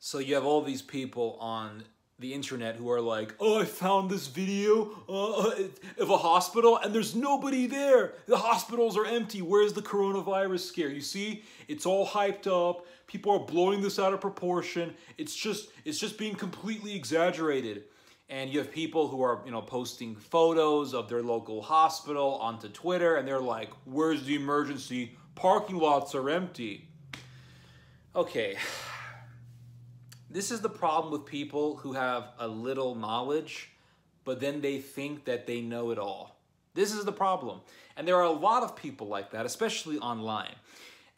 So you have all these people on the internet who are like, oh, I found this video of a hospital and there's nobody there. The hospitals are empty. Where's the coronavirus scare? You see, it's all hyped up. People are blowing this out of proportion. It's just being completely exaggerated. And you have people who are, posting photos of their local hospital onto Twitter, and they're like, where's the emergency? Parking lots are empty. Okay. This is the problem with people who have a little knowledge, but then they think that they know it all. This is the problem. And there are a lot of people like that, especially online.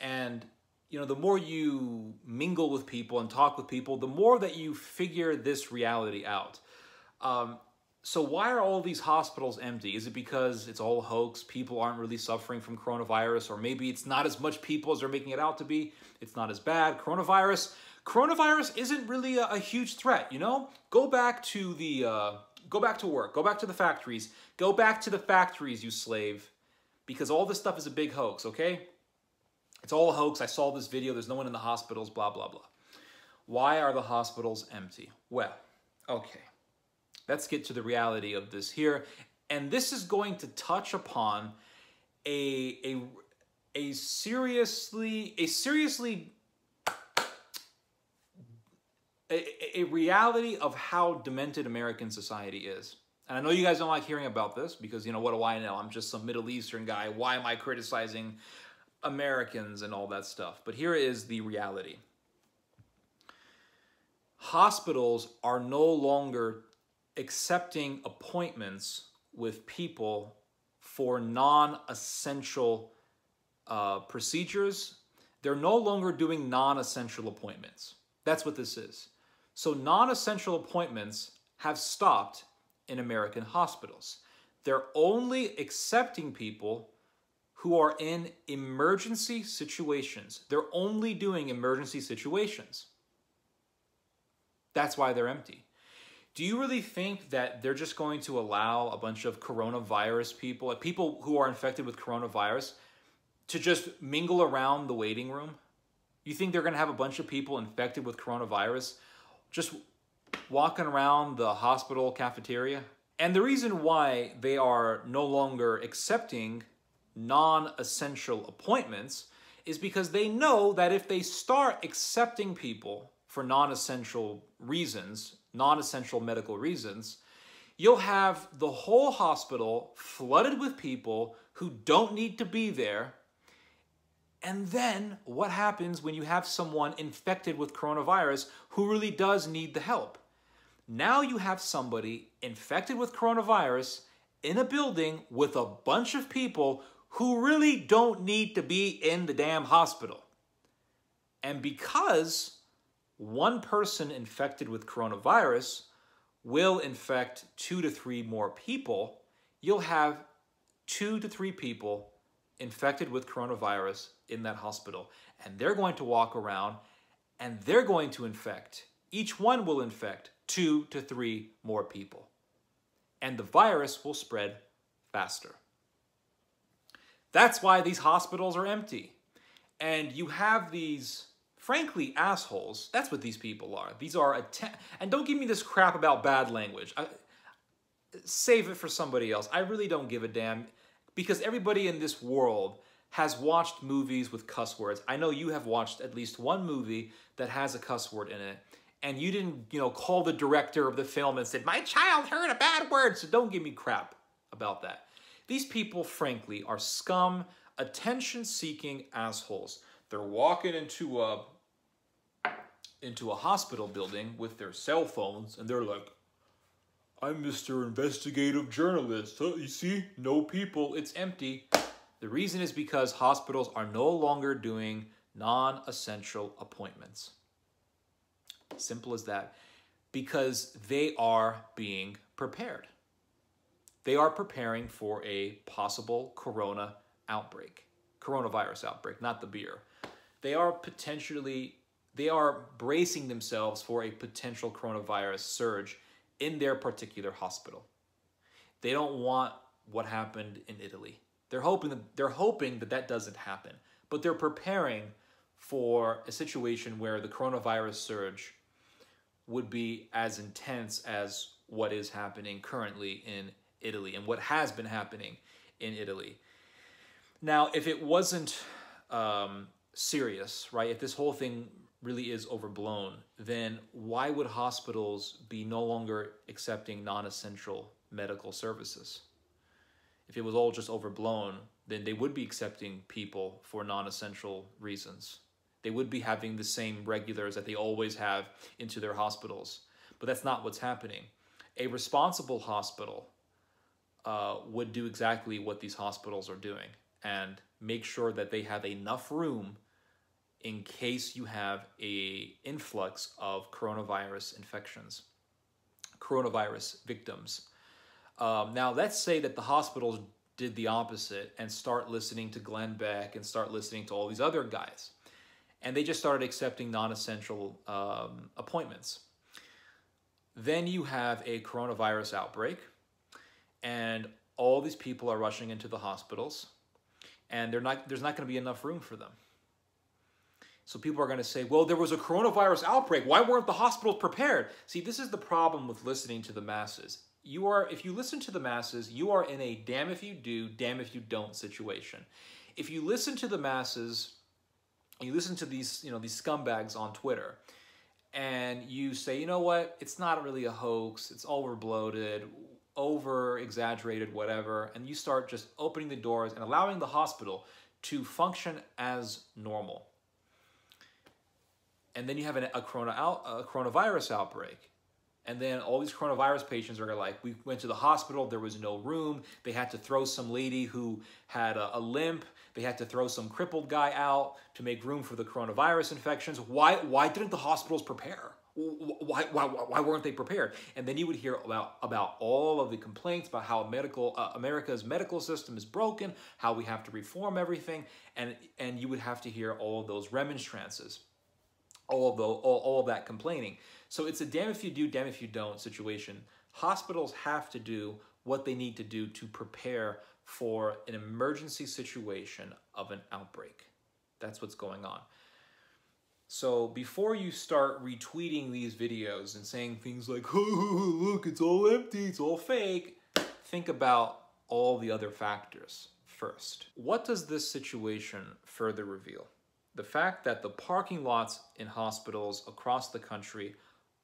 And, the more you mingle with people and talk with people, the more that you figure this reality out. So why are all these hospitals empty? Is it because it's all a hoax? People aren't really suffering from coronavirus, or maybe it's not as much people as they're making it out to be. It's not as bad. Coronavirus isn't really a huge threat, Go back to work. Go back to the factories. Go back to the factories, you slave. Because all this stuff is a big hoax, okay? It's all a hoax. I saw this video. There's no one in the hospitals, blah, blah, blah. Why are the hospitals empty? Well, okay. Let's get to the reality of this here. And this is going to touch upon a reality of how demented American society is. And I know you guys don't like hearing about this because, what do I know? I'm just some Middle Eastern guy. Why am I criticizing Americans and all that stuff? But here is the reality. Hospitals are no longer accepting appointments with people for non-essential procedures. They're no longer doing non-essential appointments. That's what this is. So non-essential appointments have stopped in American hospitals. They're only accepting people who are in emergency situations. They're only doing emergency situations. That's why they're empty. Do you really think that they're just going to allow a bunch of coronavirus people, like people who are infected with coronavirus, to just mingle around the waiting room? You think they're going to have a bunch of people infected with coronavirus just walking around the hospital cafeteria? And the reason why they are no longer accepting non-essential appointments is because they know that if they start accepting people for non-essential reasons, non-essential medical reasons, you'll have the whole hospital flooded with people who don't need to be there. And then what happens when you have someone infected with coronavirus who really does need the help? Now you have somebody infected with coronavirus in a building with a bunch of people who really don't need to be in the damn hospital. And because one person infected with coronavirus will infect 2 to 3 more people, you'll have 2 to 3 people infected with coronavirus in that hospital. And they're going to walk around and they're going to infect. Each one will infect 2 to 3 more people. And the virus will spread faster. That's why these hospitals are empty. And you have these, frankly, assholes. That's what these people are. These are, and don't give me this crap about bad language. Save it for somebody else. I really don't give a damn, because everybody in this world has watched movies with cuss words. I know you have watched at least one movie that has a cuss word in it, and you didn't, call the director of the film and said, my child heard a bad word, so don't give me crap about that. These people, frankly, are scum, attention-seeking assholes. They're walking into a hospital building with their cell phones, and they're like, I'm Mr. Investigative Journalist. Huh, you see? No people. It's empty. The reason is because hospitals are no longer doing non-essential appointments. Simple as that. Because they are being prepared. They are preparing for a possible coronavirus outbreak, not the beer. They are bracing themselves for a potential coronavirus surge in their particular hospital. They don't want what happened in Italy. They're hoping that that doesn't happen, but they're preparing for a situation where the coronavirus surge would be as intense as what is happening currently in Italy and what has been happening in Italy. Now, if it wasn't serious, right, if this whole thing really is overblown, then why would hospitals be no longer accepting non-essential medical services? If it was all just overblown, then they would be accepting people for non-essential reasons. They would be having the same regulars that they always have into their hospitals. But that's not what's happening. A responsible hospital would do exactly what these hospitals are doing and make sure that they have enough room in case you have an influx of coronavirus infections, coronavirus victims. Now, let's say that the hospitals did the opposite and start listening to Glenn Beck and start listening to all these other guys. And they just started accepting non-essential appointments. Then you have a coronavirus outbreak, and all these people are rushing into the hospitals, and there's not going to be enough room for them. So people are going to say, well, there was a coronavirus outbreak. Why weren't the hospitals prepared? See, this is the problem with listening to the masses. If you listen to the masses, you are in a damn if you do, damn if you don't situation. If you listen to the masses, you listen to these scumbags on Twitter, and you say, you know what, it's not really a hoax, it's overbloated, over-exaggerated, whatever, and you start just opening the doors and allowing the hospital to function as normal. And then you have a coronavirus outbreak. And then all these coronavirus patients are like, we went to the hospital, there was no room. They had to throw some lady who had a limp. They had to throw some crippled guy out to make room for the coronavirus infections. Why didn't the hospitals prepare? Why weren't they prepared? And then you would hear about all of the complaints about how America's medical system is broken, how we have to reform everything, and you would have to hear all of those remonstrances, all of that complaining. So it's a damn if you do, damn if you don't situation. Hospitals have to do what they need to do to prepare for an emergency situation of an outbreak. That's what's going on. So before you start retweeting these videos and saying things like, oh, look, it's all empty, it's all fake, think about all the other factors first. What does this situation further reveal? The fact that the parking lots in hospitals across the country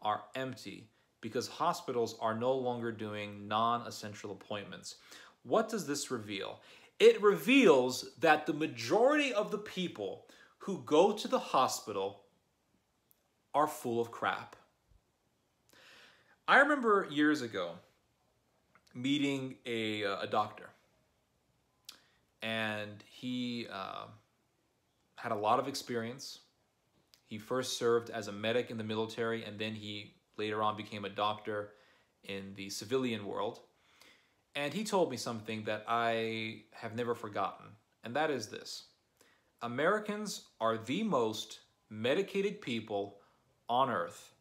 are empty because hospitals are no longer doing non-essential appointments. What does this reveal? It reveals that the majority of the people who go to the hospital are full of crap. I remember years ago meeting a doctor, and he had a lot of experience. He first served as a medic in the military, and then he later on became a doctor in the civilian world. And he told me something that I have never forgotten, and that is this. Americans are the most medicated people on earth,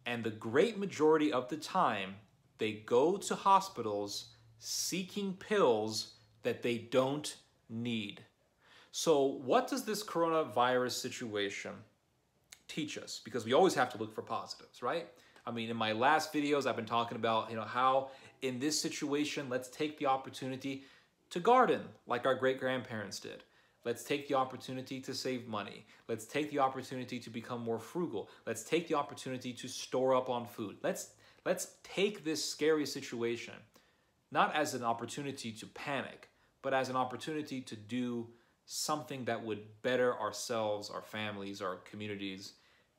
and the great majority of the time, they go to hospitals seeking pills that they don't need. So what does this coronavirus situation teach us? Because we always have to look for positives, right? I mean, in my last videos, I've been talking about, how in this situation, let's take the opportunity to garden like our great-grandparents did. Let's take the opportunity to save money. Let's take the opportunity to become more frugal. Let's take the opportunity to store up on food. Let's take this scary situation, not as an opportunity to panic, but as an opportunity to do something that would better ourselves, our families, our communities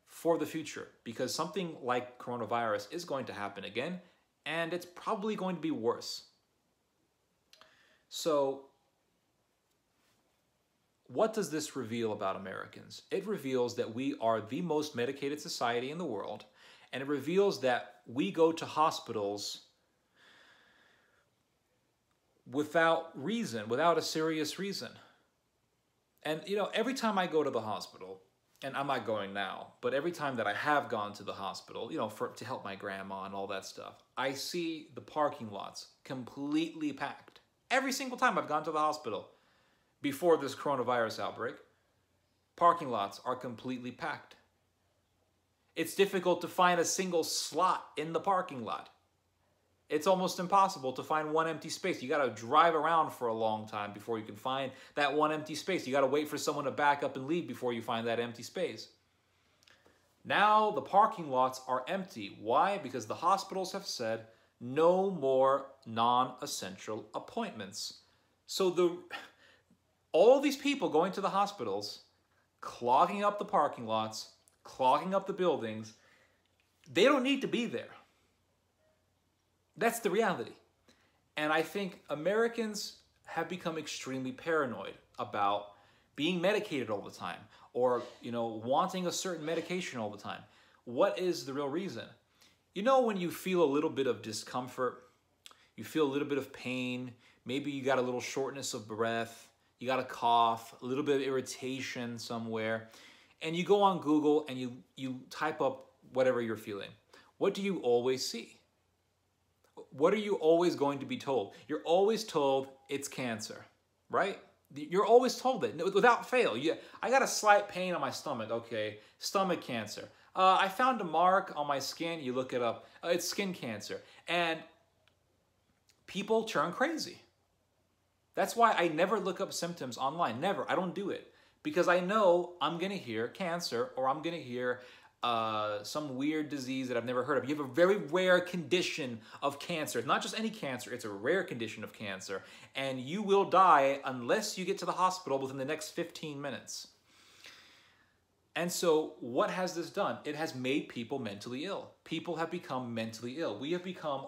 for the future. Because something like coronavirus is going to happen again, and it's probably going to be worse. So what does this reveal about Americans? It reveals that we are the most medicated society in the world, and it reveals that we go to hospitals without reason, without a serious reason. And, every time I go to the hospital, and I'm not going now, but every time that I have gone to the hospital, to help my grandma and all that stuff, I see the parking lots completely packed. Every single time I've gone to the hospital before this coronavirus outbreak, parking lots are completely packed. It's difficult to find a single slot in the parking lot. It's almost impossible to find one empty space. You got to drive around for a long time before you can find that one empty space. You got to wait for someone to back up and leave before you find that empty space. Now the parking lots are empty. Why? Because the hospitals have said no more non-essential appointments. So all these people going to the hospitals, clogging up the parking lots, clogging up the buildings, they don't need to be there. That's the reality. And I think Americans have become extremely paranoid about being medicated all the time, or, wanting a certain medication all the time. What is the real reason? When you feel a little bit of discomfort, you feel a little bit of pain, maybe you got a little shortness of breath, you got a cough, a little bit of irritation somewhere, and you go on Google and you type up whatever you're feeling. What do you always see? What are you always going to be told? You're always told it's cancer, right? You're always told it without fail. I got a slight pain on my stomach. Okay, stomach cancer. I found a mark on my skin. You look it up. It's skin cancer. And people turn crazy. That's why I never look up symptoms online. Never. I don't do it. Because I know I'm going to hear cancer, or I'm going to hear some weird disease that I've never heard of. You have a very rare condition of cancer. It's not just any cancer, it's a rare condition of cancer. And you will die unless you get to the hospital within the next 15 minutes. And so what has this done? It has made people mentally ill. People have become mentally ill. We have become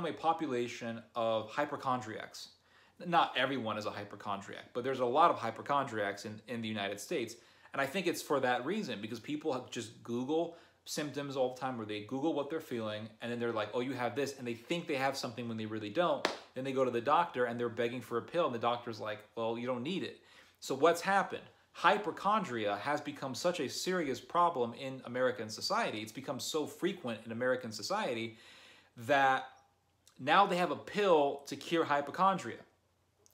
a population of hypochondriacs. Not everyone is a hypochondriac, but there's a lot of hypochondriacs in the United States. And I think it's for that reason, because people just Google symptoms all the time, or they Google what they're feeling, and then they're like, oh, you have this, and they think they have something when they really don't. Then they go to the doctor, and they're begging for a pill, and the doctor's like, well, you don't need it. So what's happened? Hypochondria has become such a serious problem in American society. It's become so frequent in American society that now they have a pill to cure hypochondria.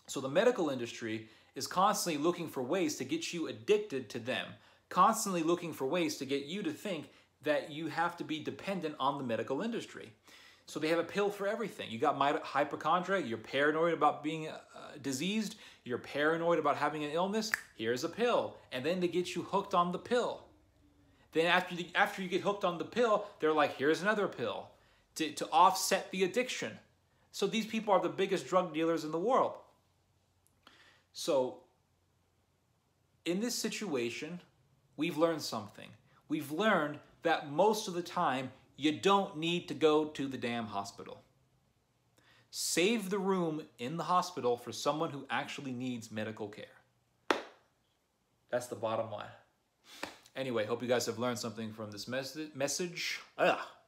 So the medical industry is constantly looking for ways to get you addicted to them, constantly looking for ways to get you to think that you have to be dependent on the medical industry. So they have a pill for everything. You got hypochondria, you're paranoid about being diseased, you're paranoid about having an illness, here's a pill. And then they get you hooked on the pill. Then after you get hooked on the pill, they're like, here's another pill to offset the addiction. So these people are the biggest drug dealers in the world. So, in this situation, we've learned something. We've learned that most of the time, you don't need to go to the damn hospital. Save the room in the hospital for someone who actually needs medical care. That's the bottom line. Anyway, hope you guys have learned something from this message.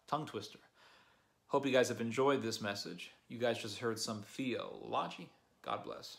Tongue twister. Hope you guys have enjoyed this message. You guys just heard some theology. God bless.